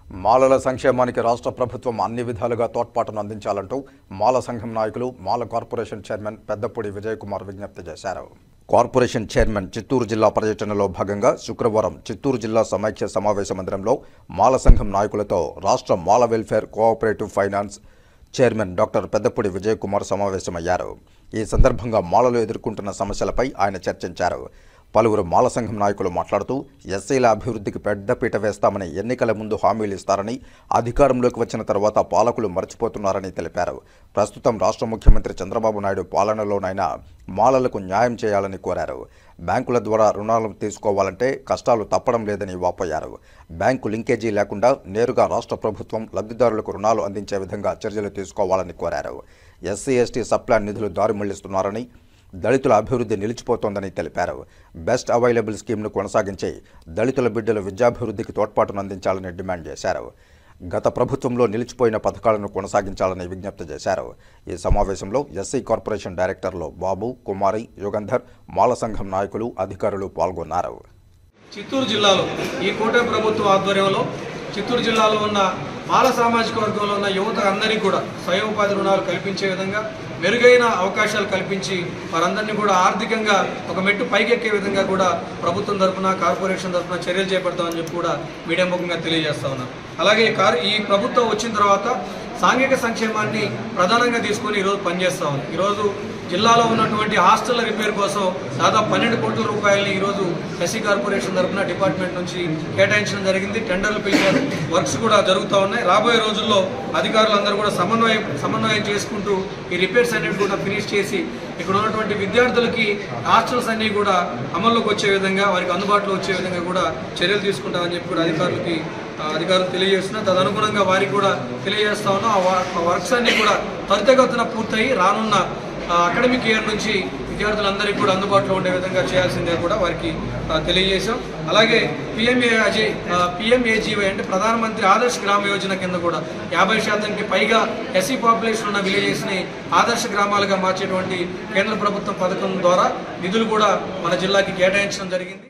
మాలల సంక్షేమానికి రాష్ట్ర ప్రభుత్వం అన్ని విధాలుగా తోడ్పాటును అందించాలంటూ మాల సంఘం నాయకులు మాల కార్పొరేషన్ చైర్మన్ పెద్దపూడి విజయ్ కుమార్ విజ్ఞప్తి చేశారు. కార్పొరేషన్ చైర్మన్ చిత్తూరు జిల్లా పర్యటనలో భాగంగా శుక్రవారం చిత్తూరు జిల్లా సమైక్య సమావేశ మందిరంలో మాల సంఘం నాయకులతో రాష్ట్ర Mala welfare cooperative finance chairman doctor Peddapudi Vijay Kumar సమావేశమయ్యారు. ఈ సందర్భంగా మాలలు ఎదుర్కొంటున్న సమస్యలపై ఆయన చర్చించారు. పలువురు మాల సంఘం నాయకులు మాట్లాడుతూ ఎస్సీల అభివృద్ధికి పెద్దపీట వేస్తామని ఎన్నికల ముందు హామీలు ఇస్తారని, అధికారంలోకి వచ్చిన తర్వాత పాలకులు మర్చిపోతున్నారని తెలిపారు. ప్రస్తుతం రాష్ట్ర ముఖ్యమంత్రి చంద్రబాబు నాయుడు పాలనలోనైనా మాలలకు న్యాయం చేయాలని కోరారు. బ్యాంకుల ద్వారా రుణాలు తీసుకోవాలంటే కష్టాలు తప్పడం లేదని వాపోయారు. బ్యాంకు లింకేజీ లేకుండా నేరుగా రాష్ట్ర ప్రభుత్వం లబ్ధిదారులకు రుణాలు అందించే విధంగా చర్యలు తీసుకోవాలని కోరారు. ఎస్సీ ఎస్టీ సప్లాన్ నిధులు దారి మళ్లిస్తున్నారని, దళితుల అభివృద్ధి నిలిచిపోతోందని తెలిపారు. బెస్ట్ అవైలబుల్ స్కీమ్ను కొనసాగించి దళితుల బిడ్డల విద్యాభివృద్ధికి తోడ్పాటును అందించాలని డిమాండ్ చేశారు. గత ప్రభుత్వంలో నిలిచిపోయిన పథకాలను కొనసాగించాలని విజ్ఞప్తి చేశారు. ఈ సమావేశంలో ఎస్సీ కార్పొరేషన్ డైరెక్టర్లు బాబు, కుమారి, యుగంధర్, మాల సంఘం నాయకులు, అధికారులు పాల్గొన్నారు. చిత్తూరు జిల్లాలో ఈ కూటమి ప్రభుత్వం ఆధ్వర్యంలో చిత్తూరు జిల్లాలో ఉన్న మాల సామాజిక వర్గంలో ఉన్న యువత అందరికీ కూడా స్వయం ఉపాధి రుణాలు కల్పించే విధంగా మెరుగైన అవకాశాలు కల్పించి వారందరినీ కూడా ఆర్థికంగా ఒక మెట్టు పైకెక్కే విధంగా కూడా ప్రభుత్వం తరఫున, కార్పొరేషన్ తరఫున చర్యలు చేపడతామని చెప్పి కూడా మీడియా ముఖంగా తెలియజేస్తా ఉన్నాం. అలాగే ఈ ప్రభుత్వం వచ్చిన తర్వాత సాంఘిక సంక్షేమాన్ని ప్రధానంగా తీసుకొని ఈరోజు పనిచేస్తూ ఉంది. ఈరోజు జిల్లాలో ఉన్నటువంటి హాస్టళ్ల రిపేర్ కోసం దాదాపు 12 కోట్ల రూపాయలని ఈరోజు ఎస్సీ కార్పొరేషన్ తరఫున డిపార్ట్మెంట్ నుంచి కేటాయించడం జరిగింది. టెండర్లు పిలిచారు, వర్క్స్ కూడా జరుగుతూ ఉన్నాయి. రాబోయే రోజుల్లో అధికారులందరూ కూడా సమన్వయం చేసుకుంటూ ఈ రిపేర్స్ అన్నిటి కూడా ఫినిష్ చేసి ఇక్కడ ఉన్నటువంటి విద్యార్థులకి హాస్టల్స్ అన్నీ కూడా అమల్లోకి వచ్చే విధంగా, వారికి అందుబాటులో వచ్చే విధంగా కూడా చర్యలు తీసుకుంటామని చెప్పి కూడా అధికారులు తెలియజేస్తున్నా. తదనుగుణంగా వారికి కూడా తెలియజేస్తా ఉన్నాం. ఆ వర్క్స్ అన్నీ కూడా త్వరితగతిన పూర్తయి రానున్న అకాడమిక్ ఇయర్ నుంచి విద్యార్థులందరికీ కూడా అందుబాటులో ఉండే విధంగా చేయాల్సిందే కూడా వారికి తెలియజేశాం. అలాగే పిఎంఏజీవై అంటే ప్రధానమంత్రి ఆదర్శ గ్రామ యోజన కింద కూడా 50% పైగా ఎస్సీ పాపులేషన్ ఉన్న విలేజెస్ని ఆదర్శ గ్రామాలుగా మార్చేటువంటి కేంద్ర ప్రభుత్వం పథకం ద్వారా నిధులు కూడా మన జిల్లాకి కేటాయించడం జరిగింది.